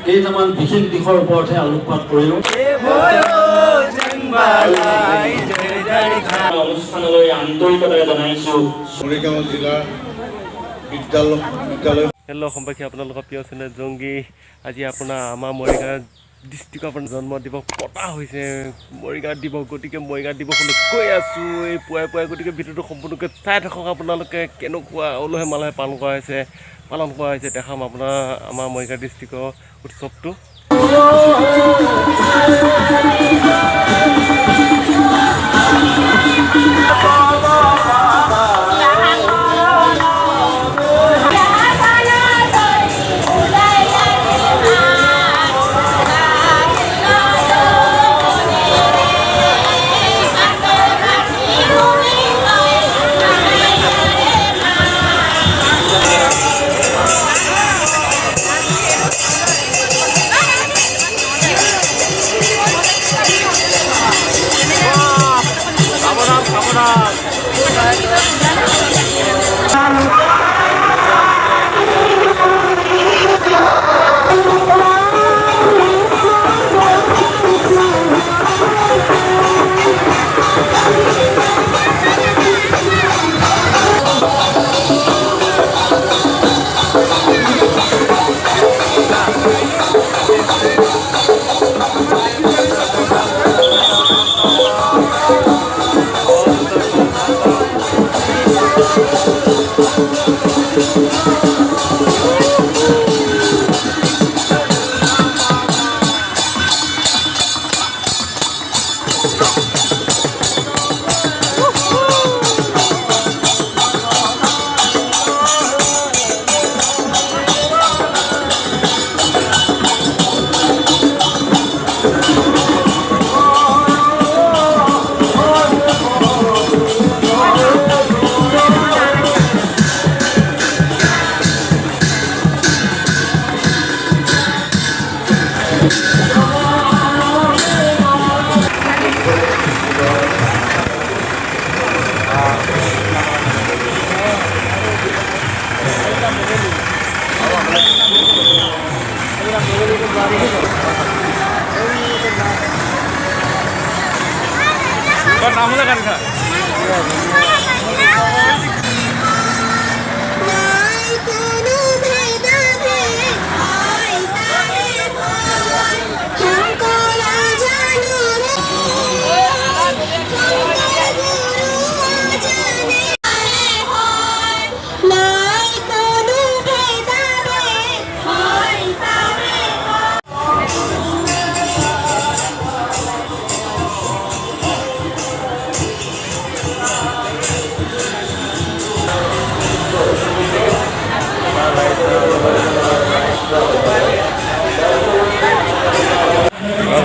কেইটামান বিশেষ দিশৰ ওপৰতহে আলোকপাত কৰিলোঁ। অনুষ্ঠানলৈ আন্তৰিকতাৰে জনাইছোঁ মৰিগাঁও জিলা বিদ্যালয়। হেল্ল' সম্পৰ্কীয় আপোনালোকৰ প্ৰিয় চেনেল জংগী। আজি আপোনাৰ আমাৰ মৰিগাঁও ডিষ্ট্ৰিক্টৰ আপোনাৰ জন্ম দিৱস পতা হৈছে, মৰিগাঁও দিৱস। গতিকে মৰিগাঁও দিৱসলৈ কৈ আছোঁ এই পুৱাই পুৱাই। গতিকে ভিডিঅ'টো সম্পূৰ্ণকৈ চাই থাকক আপোনালোকে, কেনেকুৱা উলহে মালহে পালন কৰা হৈছে দেখাম আপোনাৰ আমাৰ মৰিগাঁও ডিষ্ট্ৰিক্টৰ উৎসৱটো।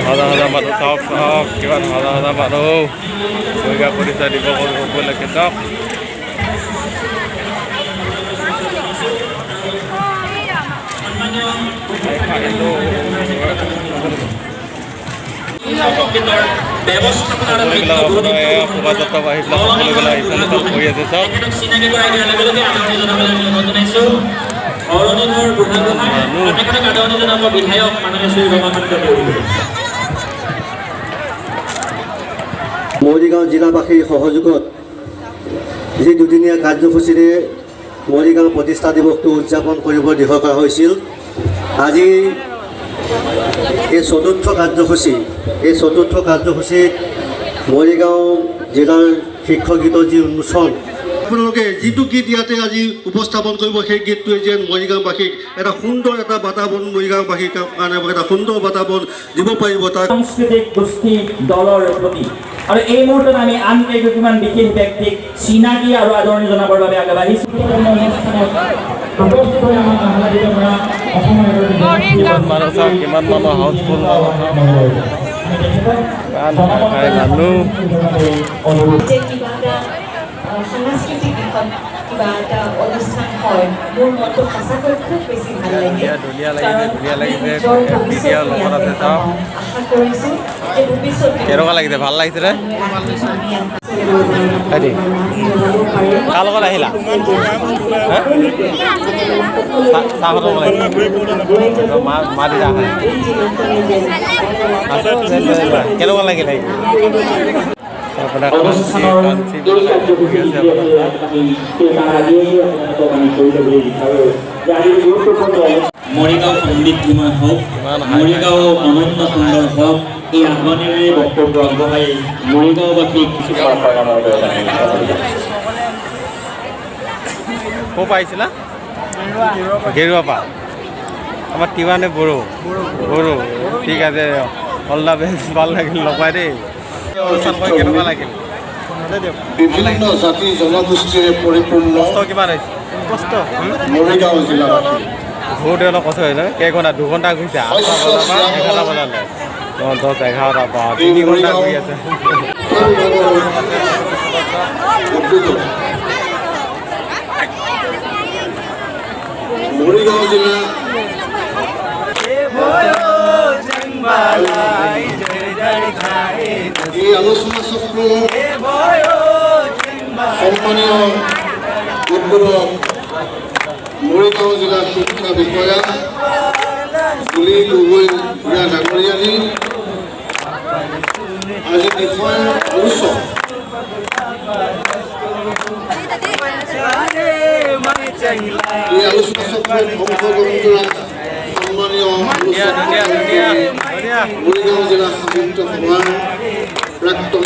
হাজাৰ মানুহ চাওক কিমান হাজাৰ মানুহ মৰিগাঁও প্ৰতিষ্ঠা দিৱস উপলক্ষে চাওক। শোভাযাত্ৰা বা সেইবিলাক সকলোবিলাক ইফালে কৰি আছে চাওক। মৰিগাঁও জিলাবাসীৰ সহযোগত যি দুদিনীয়া কাৰ্যসূচীৰে মৰিগাঁও প্ৰতিষ্ঠা দিৱসটো উদযাপন কৰিব দিহ কৰা হৈছিল। আজি এই চতুৰ্থ কাৰ্যসূচীত মৰিগাঁও জিলাৰ শিক্ষক গীতৰ যি উন্মোচন, আপোনালোকে যিটো গীত ইয়াতে আজি উপস্থাপন কৰিব সেই গীতটোৱে যেন মৰিগাঁওবাসীক এটা সুন্দৰ এটা বাতাবৰণ, মৰিগাঁওবাসীৰ কাৰণে এটা সুন্দৰ বাতাবৰণ দিব পাৰিব। তাক সাংস্কৃতিক গোষ্ঠী দলৰ প্ৰতি আৰু এই মুহূৰ্তত আমি আন কেইগৰাকীমান বিশেষ ব্যক্তিক চিনাকি আৰু আদৰণি জনাবৰ বাবে আগবাঢ়িছোঁ। কিমান মানুহ হাউচফুল সাংস্কৃতিক দিশত কিবা এটা অনুষ্ঠান হয়, মোৰ মনটো সঁচাকৈ খুব বেছি ভাল লাগে। ধুনীয়া লাগিছে ভিডিঅ' লগত আছে চাওক কেনেকুৱা লাগিছে ভাল লাগিছে নে হেৰি কাৰ লগত আহিলা চাহ খাব লাগিছে মা দেউতা কেনেকুৱা লাগিলে আপোনাৰ অনুষ্ঠানৰ এই কাৰ্যসূচী মৰিগাঁও সমৃদ্ধিময় হওক মৰিগাঁও অনন্য সুন্দৰ হওক এই আহ্বানেৰে বক্তব্য আগবঢ়াই মৰিগাঁওবাসীক ক'ৰ পৰা আহিছিলা গেৰুৱা পৰা আমাৰ তিৱানে বড়ো ঠিক আছে অল দ্য বেষ্ট ভাল লাগিল লগ পাই দেই অনুষ্ঠান কৰি কেনেকুৱা লাগিল বিভিন্ন জাতি জনগোষ্ঠীৰে পৰিপূৰ্ণ কষ্ট কিমান হৈছে কষ্ট মৰিগাঁও জিলাবাসী ঘূৰোতে অলপ কষ্ট হৈছে কেইঘণ্টা 2 ঘণ্টা ঘূৰিছে 8টা বজাৰ পৰা 11টা বজালৈ 10 11টা পৰা 3 ঘণ্টা ঘূৰি আছে মৰিগাঁও জিলা এই আলোচনা চক্ৰ সন্মানীয় উদ্বোধক মৰিগাঁও জিলা শিক্ষা বিষয়া তুলি গগৈ ভূঞা ডাঙৰীয়ানী আজি বিষয়ৰ আলোচক এই আলোচনা চক্ৰত অংশগ্ৰহণ কৰা সন্মানীয় মৰিগাঁও জিলা সাহিত্য সভাৰ প্ৰাক্তন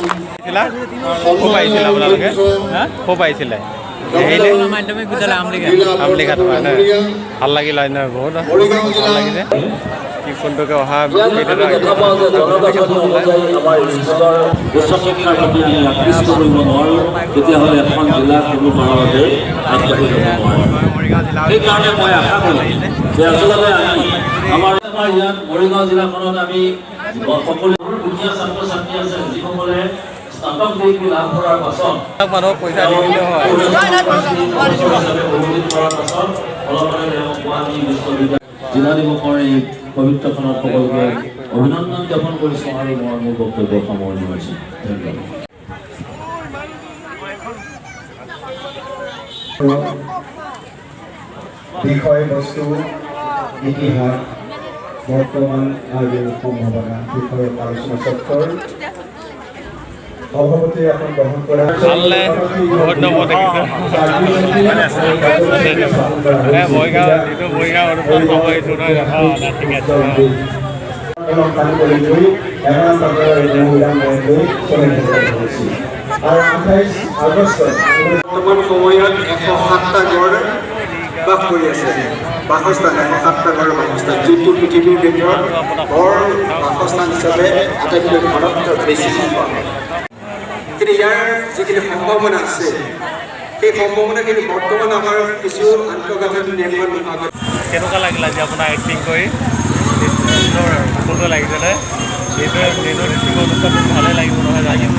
পাইছিলে আমলিঘাট ভাল লাগিল বহুত ভাল লাগিছে কি কোনটোকে অহা সেইকাৰণে মই আশা কৰোঁ যে আচলতে আমাৰ ইয়াত মৰিগাঁও জিলাখনত আমি সকলো দুখীয়া ছাত্ৰ ছাত্ৰী আছে যিসকলে স্নাতক ডিগ্ৰী লাভ কৰাৰ পাছত মানুহক পইচা দি দিলে হয় জিলা দিৱসৰ এই পবিত্ৰখনত সকলোকে অভিনন্দন জ্ঞাপন কৰিছোঁ আৰু মই মোৰ বক্তব্য সামৰণি মাৰিছোঁ ধন্যবাদ বিষয়বস্তু ইতিহাস বৰ্তমান আৰু সম্ভাৱনা বিষয়ক আলোচনা চক্ৰৰ সভাপতি এখন গ্ৰহণ কৰা আৰু 28 আগষ্টত বৰ্তমান সময়ত 107টা গড় বাস কৰি আছে বাসস্থান 107টা গড় বাসস্থান যিটো পৃথিৱীৰ ভিতৰত গড় বাসস্থান হিচাপে আটাইতকৈ ভাৰত বেছি সম্ভৱ কিন্তু ইয়াৰ যিখিনি সম্ভাৱনা আছে সেই সম্ভাৱনাখিনি বৰ্তমান আমাৰ কিছু আন্তঃগাঁথনি নিৰ্মাণ নোহোৱাকৈ কেনেকুৱা লাগিলে আজি আপোনাৰ এক্টিং কৰি সুন্দৰ লাগিছেনে নিজৰ ডিষ্ট্ৰিক্ট অনুষ্ঠানটো ভালেই লাগিব নহয় জানিব